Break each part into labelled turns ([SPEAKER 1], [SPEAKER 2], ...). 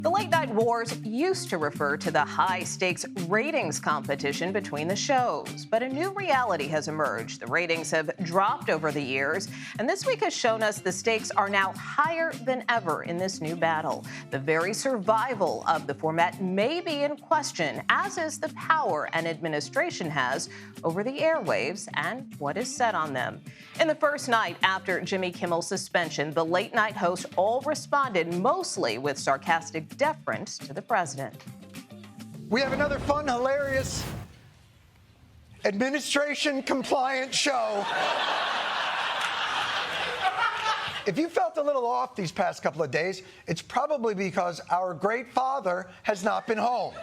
[SPEAKER 1] The late night wars used to refer to the high-stakes ratings competition between the shows, but a new reality has emerged. The ratings have dropped over the years, and this week has shown us the stakes are now higher than ever in this new battle. The very survival of the format may be in question, as is the power an administration has over the airwaves and what is said on them. In the first night after Jimmy Kimmel's suspension, the late-night host all responded mostly with sarcastic deference to the president.
[SPEAKER 2] We have another fun, hilarious, administration-compliant show. If you felt a little off these past couple of days, it's probably because our great father has not been home.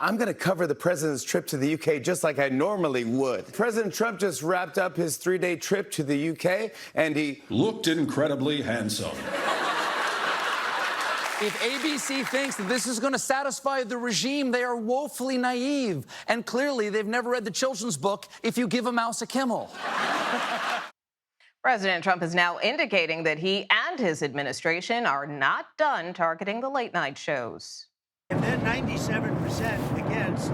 [SPEAKER 3] I'm going to cover the president's trip to the UK just like I normally would. President Trump just wrapped up his 3-day trip to the UK, and he
[SPEAKER 4] looked incredibly handsome.
[SPEAKER 5] If ABC thinks that this is going to satisfy the regime, they are woefully naive. And clearly, they've never read the children's book, If You Give a Mouse a Kimmel.
[SPEAKER 1] President Trump is now indicating that he and his administration are not done targeting the late-night shows.
[SPEAKER 6] If they're 97% against,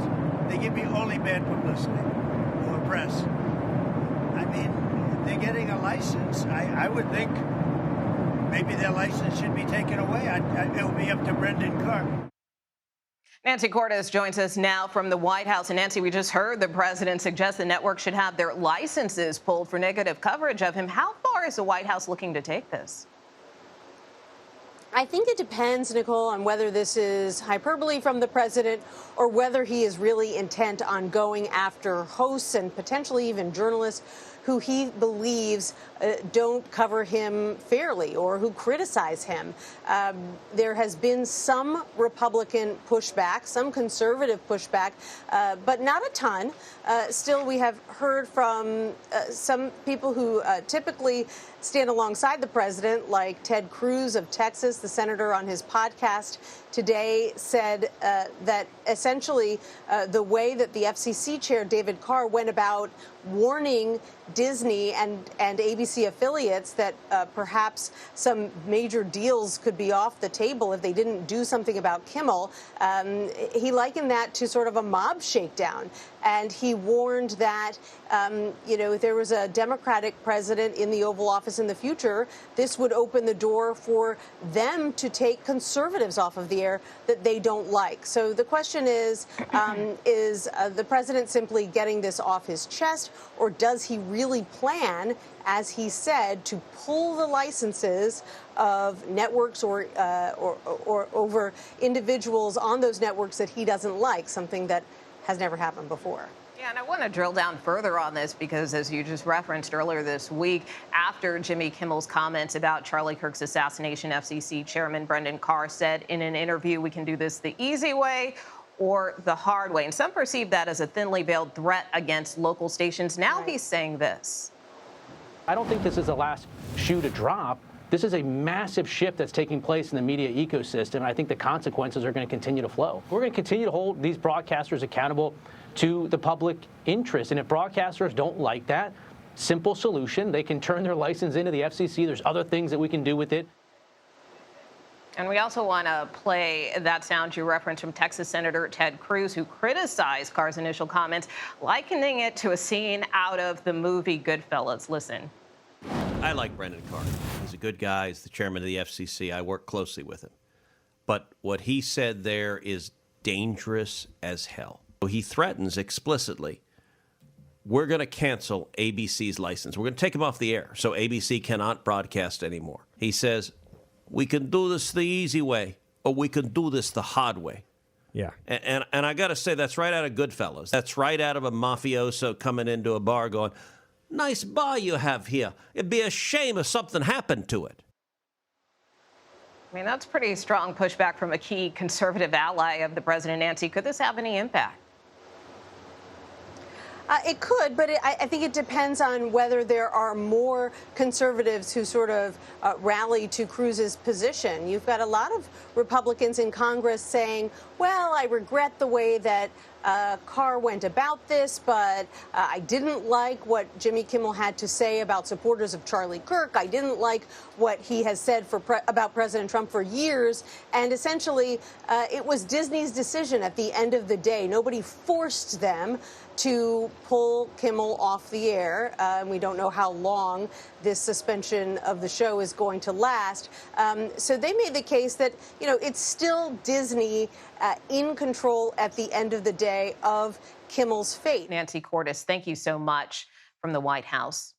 [SPEAKER 6] they give me only bad publicity or press. I mean, they're getting a license. I would think maybe their license should be taken away. It would be up to Brendan Carr.
[SPEAKER 1] Nancy Cordes joins us now from the White House. And Nancy, we just heard the president suggest the network should have their licenses pulled for negative coverage of him. How far is the White House looking to take this?
[SPEAKER 7] I think it depends, Nicole, on whether this is hyperbole from the president or whether he is really intent on going after hosts and potentially even journalists who he believes don't cover him fairly or who criticize him. There has been some Republican pushback, some conservative pushback, but not a ton. Still, we have heard from some people who typically stand alongside the president, like Ted Cruz of Texas, the senator on his podcast today, said that essentially the way that the FCC chair, David Carr, went about warning Disney and ABC affiliates that perhaps some major deals could be off the table if they didn't do something about Kimmel. He likened that to sort of a mob shakedown. And he warned that, if there was a Democratic president in the Oval Office in the future, this would open the door for them to take conservatives off of the air that they don't like. So the question is the president simply getting this off his chest, or does he really plan, as he said, to pull the licenses of networks or over individuals on those networks that he doesn't like, something that has never happened before?
[SPEAKER 1] Yeah, and I want to drill down further on this because, as you just referenced earlier this week, after Jimmy Kimmel's comments about Charlie Kirk's assassination, FCC Chairman Brendan Carr said in an interview, "We can do this the easy way or the hard way." And some perceive that as a thinly veiled threat against local stations. Now he's saying this.
[SPEAKER 8] I don't think this is the last shoe to drop. This is a massive shift that's taking place in the media ecosystem, and I think the consequences are going to continue to flow. We're going to continue to hold these broadcasters accountable to the public interest, and if broadcasters don't like that, simple solution, they can turn their license into the FCC. There's other things that we can do with it.
[SPEAKER 1] And we also want to play that sound you referenced from Texas Senator Ted Cruz, who criticized Carr's initial comments, likening it to a scene out of the movie Goodfellas. Listen.
[SPEAKER 9] I like Brendan Carr. He's a good guy. He's the chairman of the FCC. I work closely with him. But what he said there is dangerous as hell. He threatens explicitly, we're going to cancel ABC's license. We're going to take him off the air so ABC cannot broadcast anymore. He says, we can do this the easy way, or we can do this the hard way.
[SPEAKER 10] Yeah.
[SPEAKER 9] And I got to say, that's right out of Goodfellas. That's right out of a mafioso coming into a bar going, nice bar you have here. It'd be a shame if something happened to it.
[SPEAKER 1] I mean, that's pretty strong pushback from a key conservative ally of the president, Nancy. Could this have any impact?
[SPEAKER 7] It could, but I think it depends on whether there are more conservatives who sort of rally to Cruz's position. You've got a lot of Republicans in Congress saying, well, I regret the way that Carr went about this, but I didn't like what Jimmy Kimmel had to say about supporters of Charlie Kirk. I didn't like what he has said about President Trump for years. And essentially, it was Disney's decision at the end of the day. Nobody forced them to pull Kimmel off the air. We don't know how long this suspension of the show is going to last. So they made the case that, it's still Disney in control at the end of the day of Kimmel's fate.
[SPEAKER 1] Nancy Cordes, thank you so much from the White House.